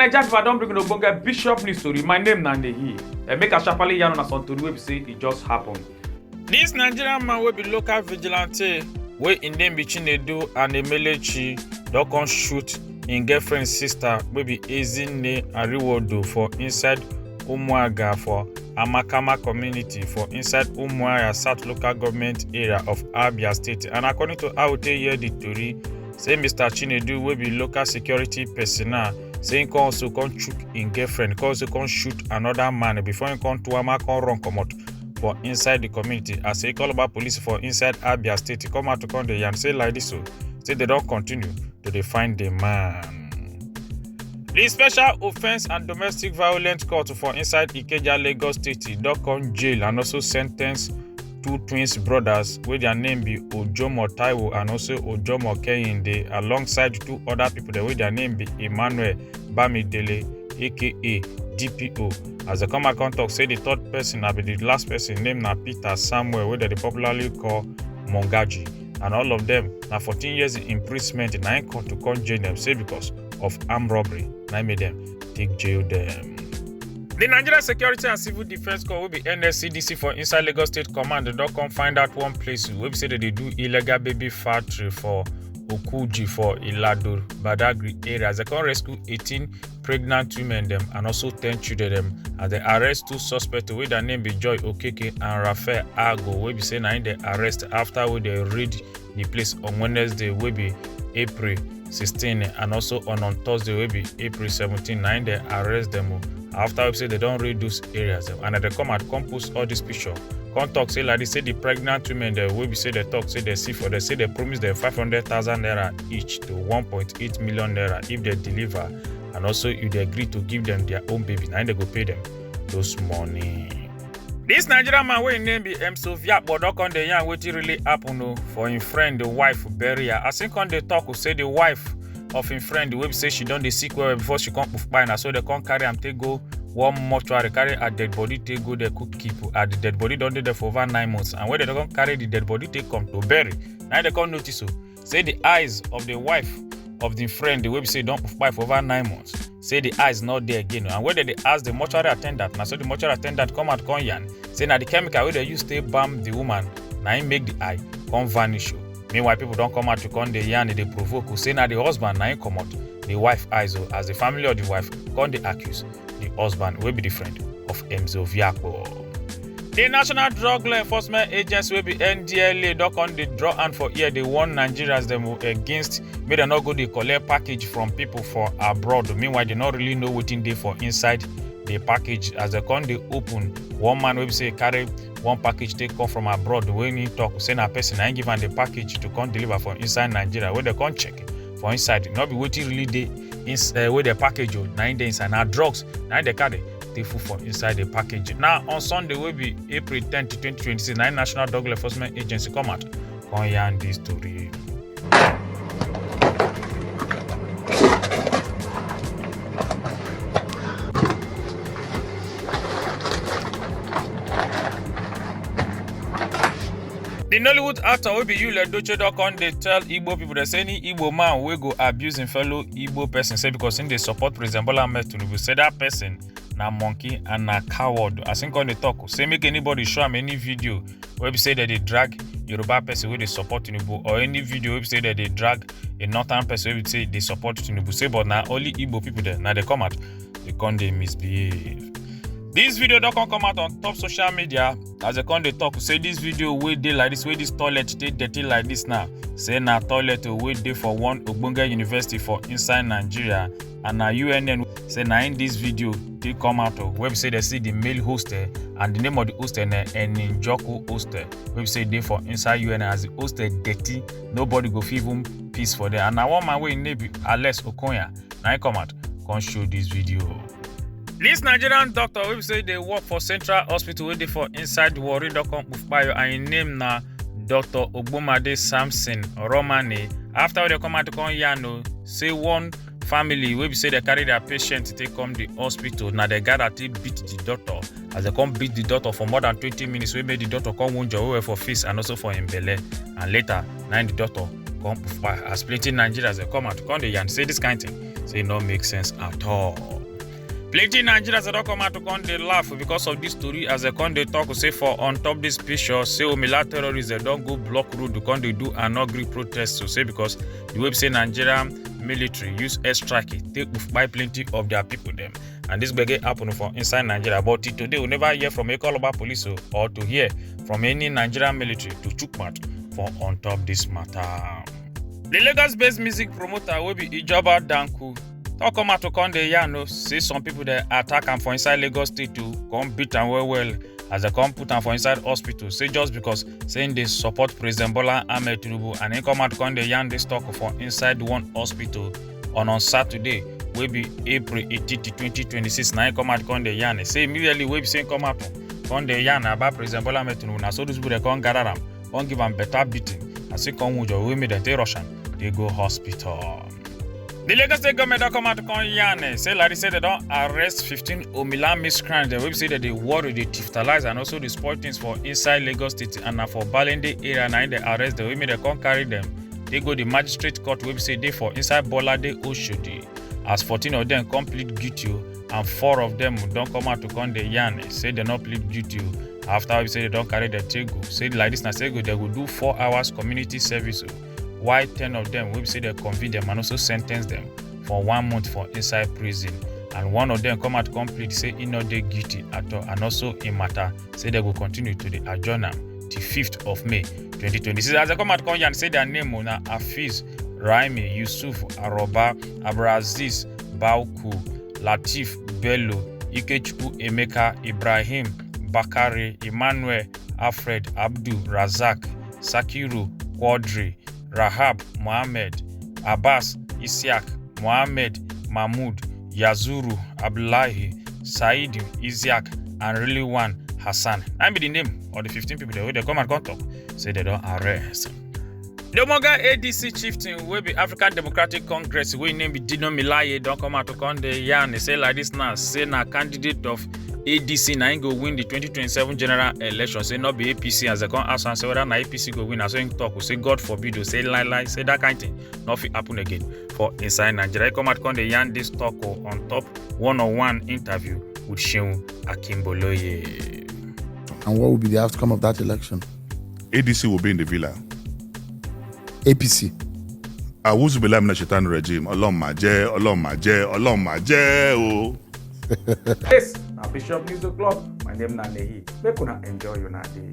Naija pipo don bring no ogbonge bishop news story. My name na Nehi. Make a sharply yarn on some tori wey be say e just happen. This Nigerian man wey be local vigilante wey im name be Chinedu and Emelechi don come shoot im girlfriend sister wey be Ezinne Ariwodo for inside Umuaga for Amakama community for inside Umuaga South local government area of Abia State. And according to how we hear the tori, say Mr. Chinedu wey be local security personnel say he also come chook im girlfriend, he also come shoot another man before he come to Ama come run comot for inside the community. As he call about police for inside Abia State, he come out to come dey yarn say like this, so say they don't continue to dey find the man. The Special Offence and Domestic Violence Court for inside Ikeja, Lagos State don come jail and also sentence two twins brothers wey their name be Ojomo Taiwo and also Ojomo Kehinde, alongside two other people wey their name be Emmanuel Bamidele aka DPO. As the come account talk say the third person na be the last person named na Peter Samuel wey they popularly call Mongaji, and all of them na 14 years in imprisonment na im come to come jail them say because of armed robbery na made them take jail them. The Nigeria Security and Civil Defense Corps will be NSCDC for inside Lagos State Command. They don't come find out one place where we say that they do illegal baby factory for Okuji for Ilado Badagry area. They can rescue 18 pregnant women them and also 10 children them. And they arrest two suspects with their name be Joy Okeke and Raphael Ago. We be say now they arrest after we they raid the place on Wednesday will be April 16 and also on Thursday will be April 17. Now they arrest them. After we say they don't read those areas and they come and post all this picture. Come talk say like they say the pregnant women they will be say they talk say they see for they say they promise them 500,000 naira each to 1.8 million naira if they deliver, and also if they agree to give them their own baby, now they go pay them those money. This Nigerian man wey name be Sofia but don't come the yarn wetin really happen for him friend the wife burial. As him come they talk who say the wife of him friend the way say she done the sick well before she come poof by, so they come carry am take go one mortuary, carry a dead body take go there cook keep at the dead body don't there for over 9 months, and when they don't carry the dead body take come to bury, now they come notice so say the eyes of the wife of the friend the way say don't poof by for over 9 months, say the eyes not there again, and when they ask the mortuary attendant, now so the mortuary attendant come out come yarn say now the chemical where they use to balm the woman now he make the eye come vanish. Meanwhile, people don't come out to come the yarn they provoke who say now the husband now come out the wife eyes, as the family of the wife come they accuse the husband will be the friend of Mzoviakpo. The National Drug Law Enforcement Agency will be NDLA don't come the draw and for here they warn Nigerians them against may they not go they collect package from people for abroad. Meanwhile, they not really know what in they for inside the package. As they come they open, one man will say carry one package take come from abroad. When he talk say na person I give am the package to come deliver from inside Nigeria, where they come check for inside not be waiting really they where the package now in the inside now drugs now they carry they full for inside the package. Now on Sunday will be April 10 to 2026. Now National Drug Law Enforcement Agency come out come yarn this story. The Nollywood actor Monkey Yul Edochie don come dey tell Igbo people that say any Igbo man wey go abuse him fellow Igbo person say because him dey support President Bola Ahmed Tinubu, say that person na monkey and na coward. As him come dey talk, say make anybody show am any video wey be say that they drag Yoruba person wey dey support Tinubu, or any video wey be say that they drag a northern person wey be say they support Tinubu. Say but na only Igbo people there now they come out they come dey misbehave. This video don't come out on top social media as they come they talk. Say this video wey dey like this, wey this toilet dey dirty like this now. Say na toilet wey dey for one ogbonge university for inside Nigeria, and na UNN say na in this video they come out of where we say they see the male hostel and the name of the hostel na Eninjoku hostel. Where we say they for inside UNN as the hostel dirty, nobody go feel even peace for there. And now one man wey name be Alex Okonya now he come out come show this video. This Nigerian doctor wey say they work for Central Hospital wey dey for inside Warri don come Ufpayo, and him name na Dr. Ogbomade Samson Romane. After they come out to come yarn say one family wey be say they carry their patient to take come the hospital, now they gather to beat the doctor. As they come beat the doctor for more than 20 minutes, we made the doctor come wound your way for face and also for him belly. And later, now the doctor come as plenty Nigerians they come out to come the yarn say this kind of thing. say e no make sense at all. Plenty Nigerians don come out to come dey laugh because of this story as they come dey talk say for on top this picture say Omila terrorists they don go block road to come dey do an ugly protest to say because the way say Nigerian military use airstrike take buy plenty of their people them, and this gbege happen for inside Nigeria. But till today we never hear from Ekoloba police or to hear from any Nigerian military to chook mouth for on top this matter. The Lagos-based music promoter will be Ijoba Danku. Talk come out to come dey yarn say some people they attack am for inside Lagos State to come beat am well as they come put am for inside hospital. Say just because saying they support President Bola Ahmed Tinubu, and they come out to come dey yarn this talk for inside one hospital on Saturday, will be April 18, 2026. Now come out come dey yarn. Say immediately we be saying come out come dey yarn about President Bola Ahmed Tinubu. Now so those people they come gather am, come give am better beating, and say come with your women they Russian, they go hospital. The Lagos State government don come out to come yarn say like they say they don arrest 15 Omila miscreants. They will say that they worry, they thiftalize and also they spoil things for inside Lagos State, and now for Balende area now they arrest the women they come carry them. They go the magistrate court wey be say they for inside Bolade Oshodi. As 14 of them come plead guilty and 4 of them don't come out to come the yarn say they not plead guilty after we say they don't carry the tego. Say like this now say they go do 4 hours community service. Why 10 of them will say they convict them and also sentence them for 1 month for inside prison, and 1 of them come out complete say he not they guilty at all, and also in matter say they will continue to the adjourn till 5th of May 2026. As they come out and say their name na Afiz, Raimi, Yusuf, Aroba, Abraziz, Bauku, Latif, Bello, Ikechukwu, Emeka, Ibrahim, Bakari, Emmanuel, Alfred, Abdul, Razak, Sakiru, Quadri, Rahab, Mohammed, Abbas, Isiak, Mohammed, Mahmoud, Yazuru, Abdullahi, Said, Isiak, and really one Hassan. That be the name of the 15 people that they come and talk say they don't arrest. The Omoga ADC chieftain will be African Democratic Congress wey name be Dino Milaye don come out to come the yarn say like this now say na candidate of ADC na go win the 2027 general election. Say not be APC as they come ask and say whether na APC go win. As so talk say God forbid say lie say that kind of thing not fit happen again for inside Nigeria. Come out come the yarn this talk on top one-on-one interview with Shehu Akimboloye. And what will be the outcome of that election? ADC will be in the villa. APC. Awuzubillah mina shaitan regime. Ọlọ́run máa jẹ́ o. Yes, now Bishop News O'Clock. My name is Nanehi. Make una enjoy your day.